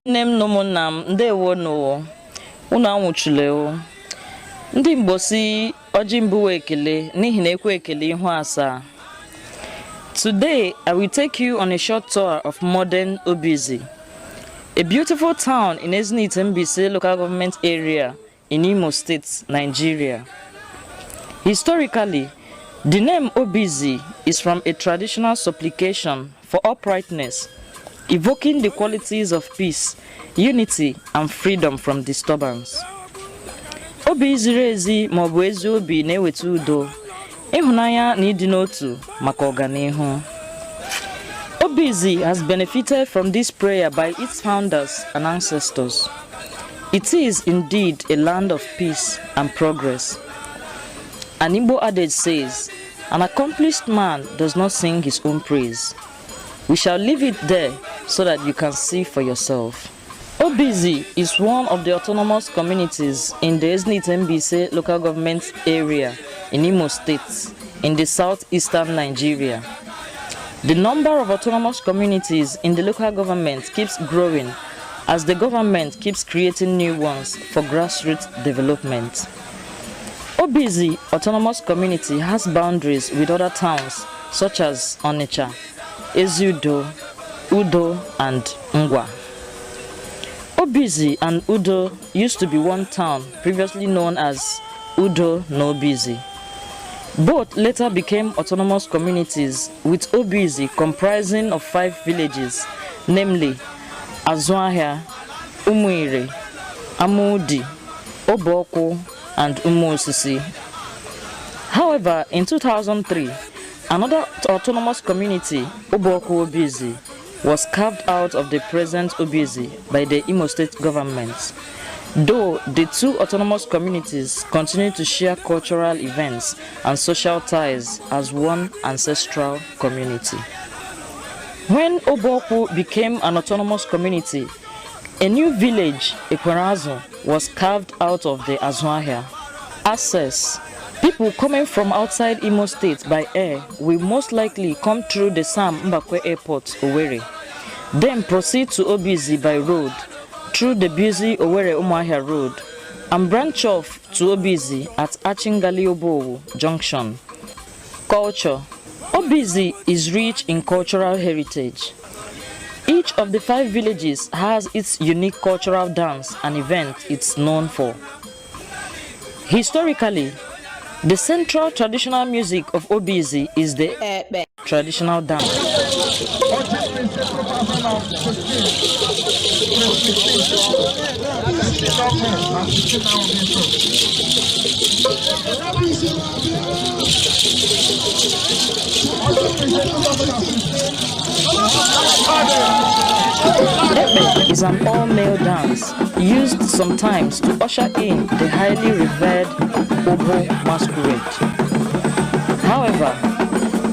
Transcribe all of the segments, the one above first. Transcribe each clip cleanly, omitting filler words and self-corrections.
Nem no monam ndewo no unu anwụchule o ndị Igbo si oji mbụ ekele n'ihi na ekwe ekele ihu asaa. Today I will take you on a short tour of modern Obizi, a beautiful town in Ezinihitte Mbaise local government area in Imo State, Nigeria. Historically, the name Obizi is from a traditional supplication for uprightness, evoking the qualities of peace, unity, and freedom from disturbance. Obizi ezi maọbụ ezi obi na-eweta udo, ịhụnanya na ịdị n'otu maka ọganihu. Obizi has benefited from this prayer by its founders and ancestors. It is indeed a land of peace and progress. An Igbo adage says, an accomplished man does not sing his own praise. We shall leave it there so that you can see for yourself. Obizi is one of the autonomous communities in the Ezinihitte Mbaise local government area in Imo State in the southeastern Nigeria. The number of autonomous communities in the local government keeps growing as the government keeps creating new ones for grassroots development. Obizi Autonomous Community has boundaries with other towns such as Onitsha, Eziudo, Udo, and Ngwa. Obizi and Udo used to be one town previously known as Udo na Obizi. Both later became autonomous communities with Obizi comprising of 5 villages, namely Azuahia, Umuire, Amudi, Obokwu, and Osisi. However, in 2003, another autonomous community, Obokwu Obizi, was carved out of the present Obizi by the Imo State government, though the two autonomous communities continue to share cultural events and social ties as one ancestral community. When Obokwu became an autonomous community, a new village, Ekwerazu, was carved out of the Azuahia. Access. People coming from outside Imo State by air will most likely come through the Sam Mbakwe Airport, Owerri, then proceed to Obizi by road through the busy Owerri-Umuahia Road and branch off to Obizi at Achingali-Obowo Junction. Culture. Obizi is rich in cultural heritage. Each of the 5 villages has its unique cultural dance and event it's known for. Historically, the central traditional music of Obizi is the traditional dance. Ebe is an all-male dance used sometimes to usher in the highly revered Obo masquerade. However,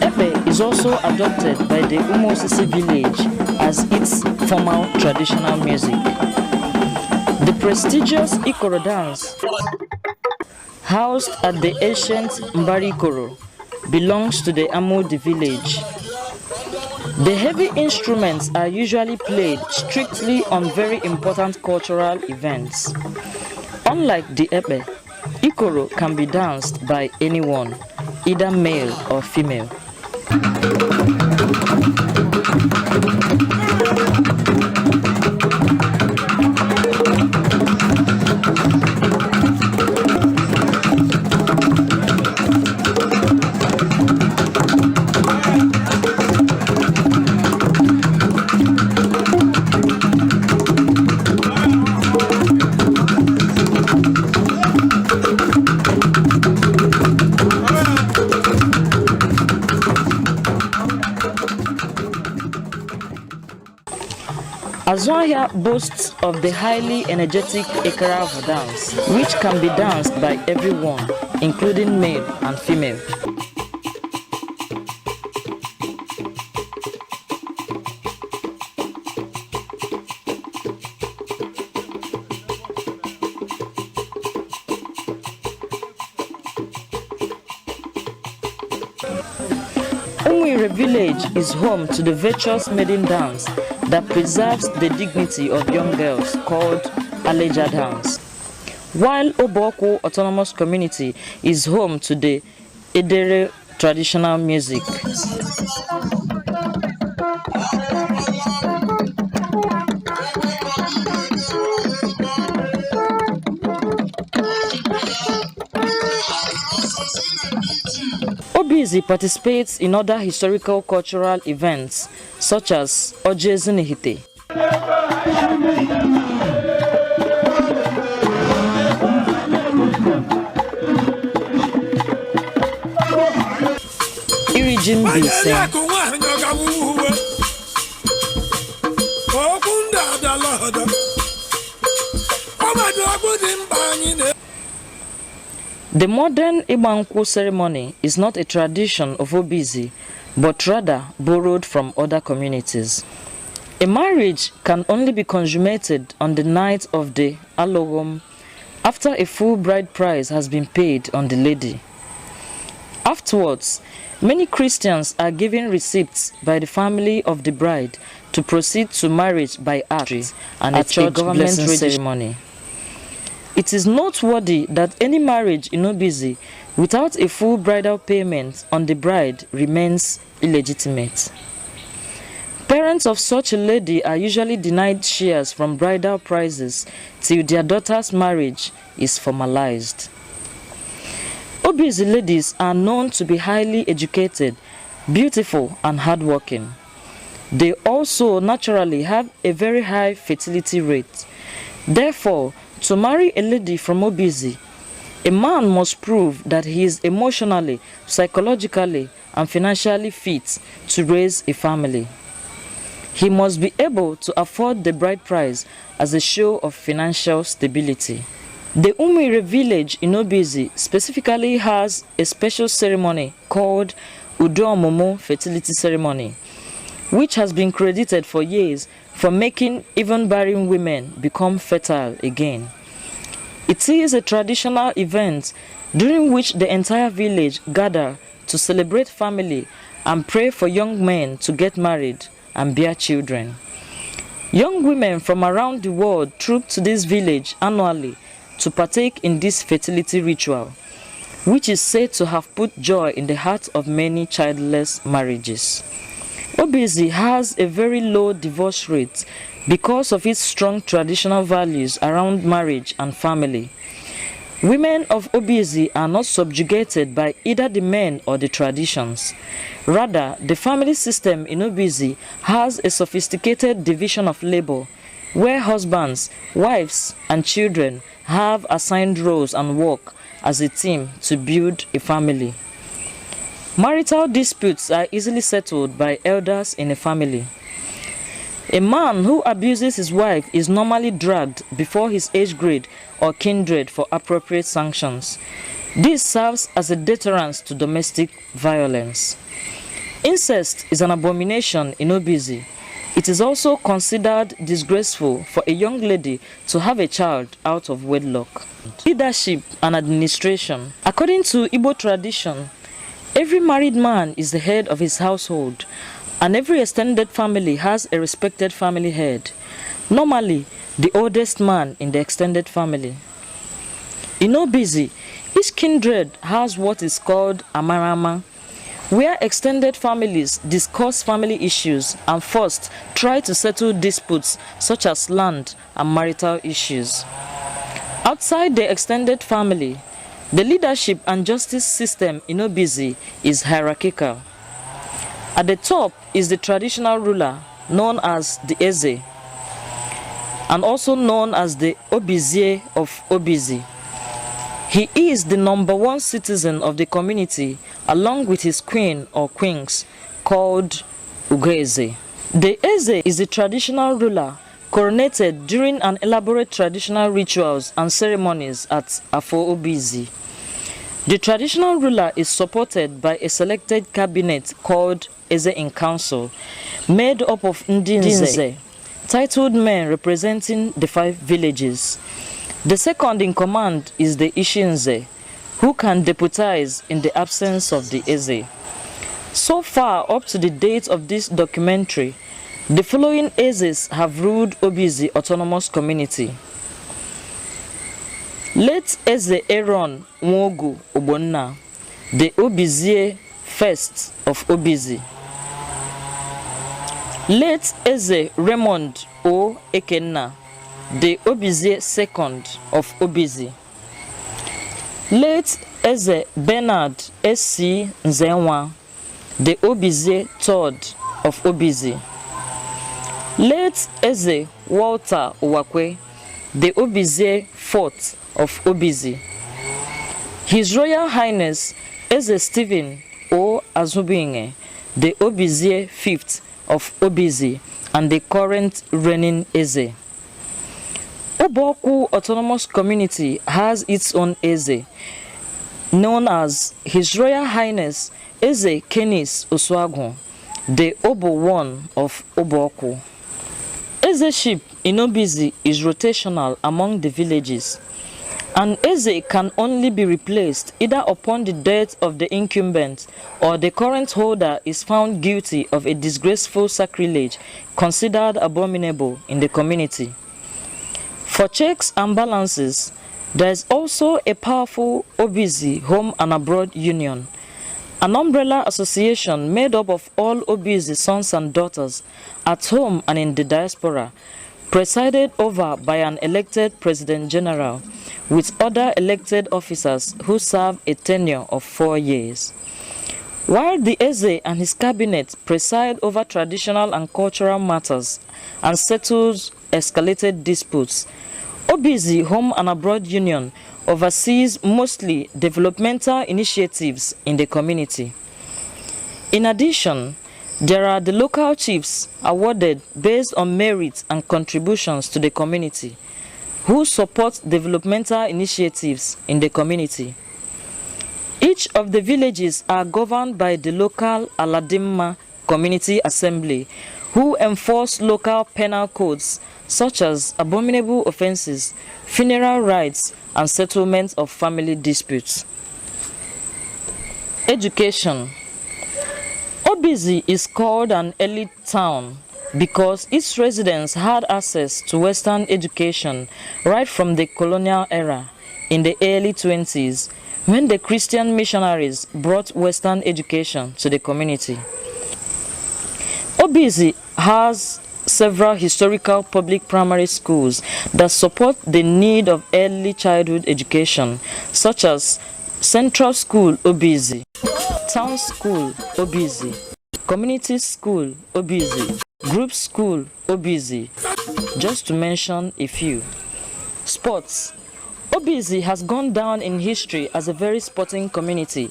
Ebe is also adopted by the Osisi village as its formal traditional music. The prestigious Ikoro dance, housed at the ancient Mbarikoro, belongs to the Amudi village. The heavy instruments are usually played strictly on very important cultural events. Unlike the Ebe, Ikoro can be danced by anyone, either male or female. Azuahia boasts of the highly energetic Ekaravu dance, which can be danced by everyone, including male and female. Umuire village is home to the virtuous maiden dance that preserves the dignity of young girls called Aleja dance, while Obokwu autonomous community is home to the Edere traditional music. Obizi participates in other historical cultural events such as Ezinihitte. Mbaise. The modern Ibanku ceremony is not a tradition of Obizi, but rather borrowed from other communities. A marriage can only be consummated on the night of the alogom after a full bride price has been paid on the lady. Afterwards, many Christians are given receipts by the family of the bride to proceed to marriage by act and a church government ceremony. It is noteworthy that any marriage in Obizi without a full bridal payment on the bride remains illegitimate. Parents of such a lady are usually denied shares from bridal prizes till their daughter's marriage is formalized. Obizi ladies are known to be highly educated, beautiful, and hardworking. They also naturally have a very high fertility rate. Therefore, to marry a lady from Obizi, a man must prove that he is emotionally, psychologically, and financially fit to raise a family. He must be able to afford the bride price as a show of financial stability. The Umuire village in Obizi specifically has a special ceremony called Udo fertility ceremony, which has been credited for years for making even barren women become fertile again. It is a traditional event during which the entire village gather to celebrate family and pray for young men to get married and bear children. Young women from around the world troop to this village annually to partake in this fertility ritual, which is said to have put joy in the hearts of many childless marriages. Obizi has a very low divorce rate because of its strong traditional values around marriage and family. Women of Obizi are not subjugated by either the men or the traditions. Rather, the family system in Obizi has a sophisticated division of labor, where husbands, wives, and children have assigned roles and work as a team to build a family. Marital disputes are easily settled by elders in a family. A man who abuses his wife is normally dragged before his age grade or kindred for appropriate sanctions. This serves as a deterrent to domestic violence. Incest is an abomination in Obizi. It is also considered disgraceful for a young lady to have a child out of wedlock. Leadership and administration. According to Igbo tradition, every married man is the head of his household, and every extended family has a respected family head, normally the oldest man in the extended family. In Obizi, each kindred has what is called amarama, where extended families discuss family issues and first try to settle disputes such as land and marital issues. Outside the extended family, the leadership and justice system in Obizi is hierarchical. At the top is the traditional ruler known as the Eze, and also known as the Obizi of Obizi. He is the #1 citizen of the community along with his queen or queens called Ugeze. The Eze is the traditional ruler coronated during an elaborate traditional rituals and ceremonies at Afo Obizi. The traditional ruler is supported by a selected cabinet called Eze in Council, made up of Ndinze, titled men representing the 5 villages. The second in command is the Ishinze, who can deputize in the absence of the Eze. So far, up to the date of this documentary, the following Ezes have ruled Obizi Autonomous Community. Late Eze Aaron Nwaogwugwu, the Obizi first of Obizi. Late Eze Raymond O. Ekenna, the Obizi second of Obizi. Late Eze Bernard S.C. Nzenwa, the Obizi third of Obizi. Late Eze Walter Uwakwe, the Obizi fourth of Obizi. His Royal Highness Eze Stephen O. Azubinge, the Obizi fifth of Obizi and the current reigning Eze. Obokwu Autonomous Community has its own Eze, known as His Royal Highness Eze Kenis Oswagwu, the Obo one of Obokwu. Ezeship in Obizi is rotational among the villages. An Eze can only be replaced either upon the death of the incumbent or the current holder is found guilty of a disgraceful sacrilege considered abominable in the community. For checks and balances, there is also a powerful Obizi Home and Abroad Union, an umbrella association made up of all Obizi sons and daughters at home and in the diaspora, presided over by an elected President General, with other elected officers who serve a tenure of 4 years. While the Eze and his cabinet preside over traditional and cultural matters and settles escalated disputes, Obizi Home and Abroad Union oversees mostly developmental initiatives in the community. In addition, there are the local chiefs awarded based on merit and contributions to the community, who support developmental initiatives in the community. Each of the villages are governed by the local Aladimma Community Assembly, who enforce local penal codes such as abominable offenses, funeral rites, and settlement of family disputes. Education. Obizi is called an elite town because its residents had access to Western education right from the colonial era in the early 20s, when the Christian missionaries brought Western education to the community. Obizi has several historical public primary schools that support the need of early childhood education, such as Central School Obizi, Town School Obizi, Community School Obizi, Group School Obizi, just to mention a few. Sports. Obizi has gone down in history as a very sporting community.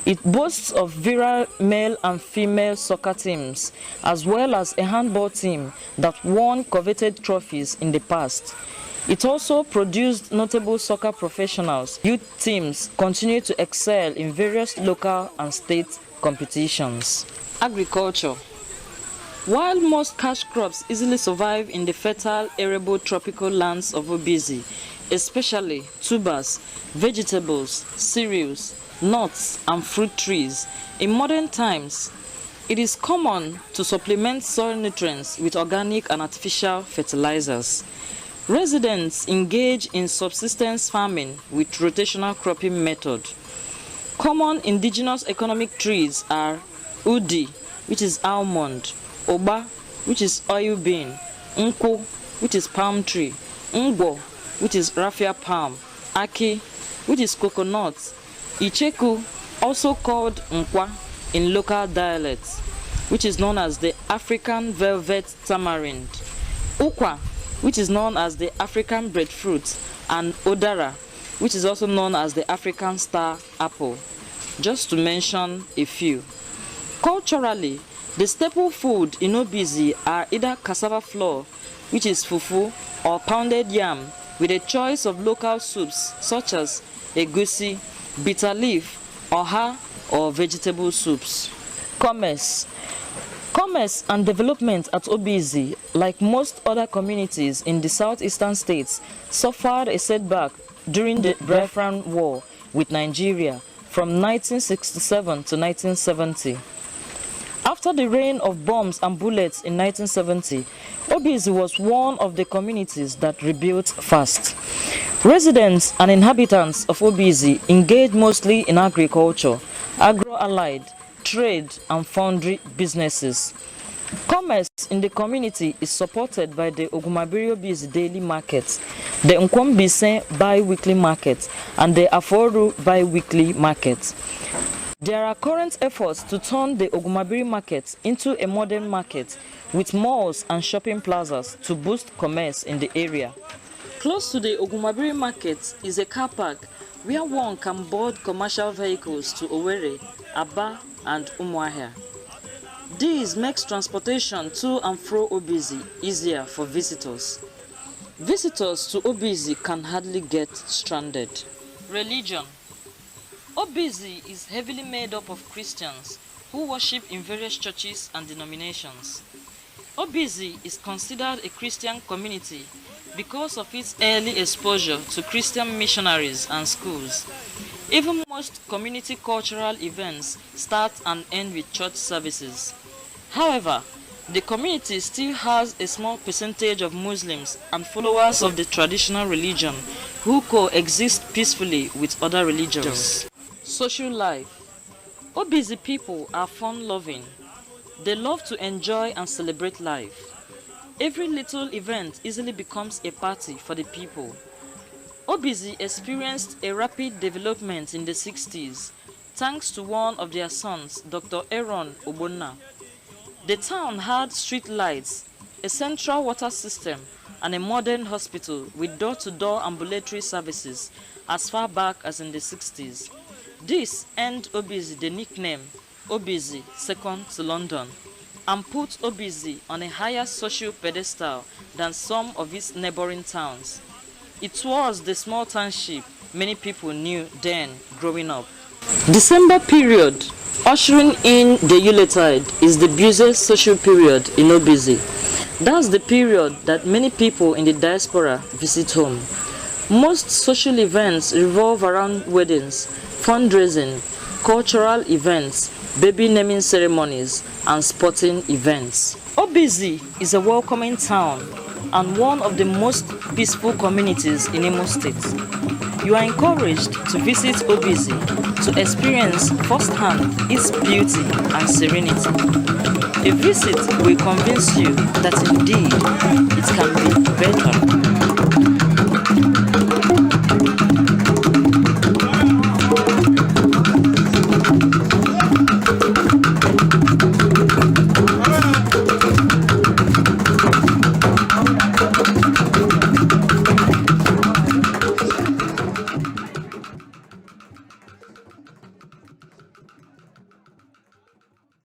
It boasts of virile male and female soccer teams, as well as a handball team that won coveted trophies in the past. It also produced notable soccer professionals. Youth teams continue to excel in various local and state competitions. Agriculture. While most cash crops easily survive in the fertile, arable tropical lands of Obizi, especially tubers, vegetables, cereals, nuts, and fruit trees, in modern times, it is common to supplement soil nutrients with organic and artificial fertilizers. Residents engage in subsistence farming with rotational cropping method. Common indigenous economic trees are Udi, which is almond, Oba, which is oil bean, Nko, which is palm tree, Ngwo, which is raffia palm, Aki, which is coconut, Icheku, also called Nkwa in local dialects, which is known as the African velvet tamarind, Ukwa, which is known as the African breadfruit, and Odara, which is also known as the African star apple, just to mention a few. Culturally, the staple food in Obizi are either cassava flour, which is fufu, or pounded yam, with a choice of local soups such as egusi, bitter leaf, oha, or vegetable soups. Commerce. Commerce and development at Obizi, like most other communities in the southeastern states, suffered a setback during the Biafran War with Nigeria from 1967 to 1970. After the rain of bombs and bullets in 1970, Obizi was one of the communities that rebuilt fast. Residents and inhabitants of Obizi engaged mostly in agriculture, agro-allied, trade and foundry businesses. Commerce in the community is supported by the Ogumabiri Obizi daily market, the Nwaogwugwu bi-weekly market, and the Aforu bi-weekly market. There are current efforts to turn the Ogumabiri market into a modern market with malls and shopping plazas to boost commerce in the area. Close to the Ogumabiri market is a car park where one can board commercial vehicles to Owerri, Aba, and Umuahia. This makes transportation to and fro Obizi easier for visitors. Visitors to Obizi can hardly get stranded. Religion. Obizi is heavily made up of Christians who worship in various churches and denominations. Obizi is considered a Christian community because of its early exposure to Christian missionaries and schools. Even most community cultural events start and end with church services. However, the community still has a small percentage of Muslims and followers of the traditional religion who coexist peacefully with other religions. Social life. Obizi people are fun-loving. They love to enjoy and celebrate life. Every little event easily becomes a party for the people. Obizi experienced a rapid development in the 60s thanks to one of their sons, Dr. Aaron Obonna. The town had street lights, a central water system, and a modern hospital with door-to-door ambulatory services as far back as in the 60s. This earned Obizi the nickname Obizi Second to London and put Obizi on a higher social pedestal than some of its neighboring towns. It was the small township many people knew then growing up. December period, ushering in the Yuletide, is the busiest social period in Obizi. That's the period that many people in the diaspora visit home. Most social events revolve around weddings, fundraising, cultural events, baby naming ceremonies, and sporting events. Obizi is a welcoming town and one of the most peaceful communities in Imo State. You are encouraged to visit Obizi to experience firsthand its beauty and serenity. A visit will convince you that indeed it can be better.